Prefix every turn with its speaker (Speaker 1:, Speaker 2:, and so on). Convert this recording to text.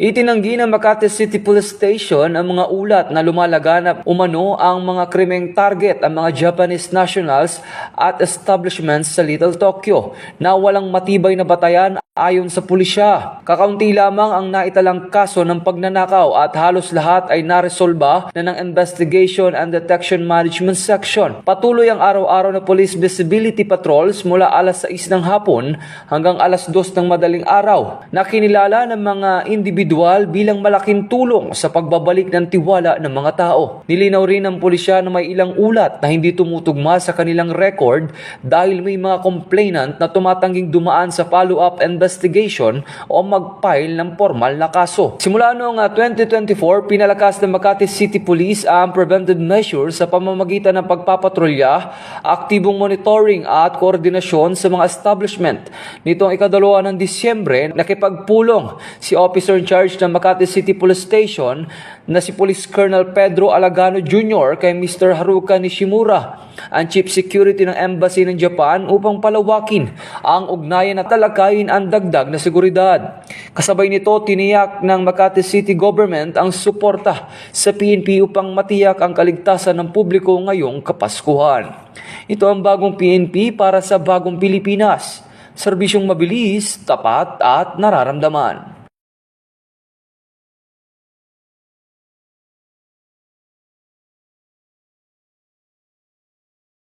Speaker 1: Itinanggi ng Makati City Police Station ang mga ulat na lumalaganap umano ang mga krimeng target ang mga Japanese nationals at establishments sa Little Tokyo na walang matibay na batayan ayon sa pulisya. Kakaunti lamang ang naitalang kaso ng pagnanakaw at halos lahat ay naresolba na ng Investigation and Detection Management Section. Patuloy ang araw-araw na police visibility patrols mula alas 6 ng hapon hanggang alas 2 ng madaling araw na kinilala ng mga individual bilang malaking tulong sa pagbabalik ng tiwala ng mga tao. Nilinaw rin ng pulisya na may ilang ulat na hindi tumutugma sa kanilang record dahil may mga complainant na tumatangging dumaan sa follow-up investigation o mag-file ng formal na kaso. Simula noong 2024, pinalakas ng Makati City Police ang preventive measures sa pamamagitan ng pagpapatrolya, aktibong monitoring at koordinasyon sa mga establishment. Nitong ika-2 ng Disyembre, nakipagpulong si Officer in Charge ng Makati City Police Station na si Police Colonel Pedro Alagano Jr. kay Mr. Haruka Nishimura, ang Chief Security ng Embassy ng Japan upang palawakin ang ugnayan at talakayin ang dagdag na seguridad. Kasabay nito, tiniyak ng Makati City Government ang suporta sa PNP upang matiyak ang kaligtasan ng publiko ngayong Kapaskuhan. Ito ang bagong PNP para sa bagong Pilipinas. Serbisyong mabilis, tapat at nararamdaman.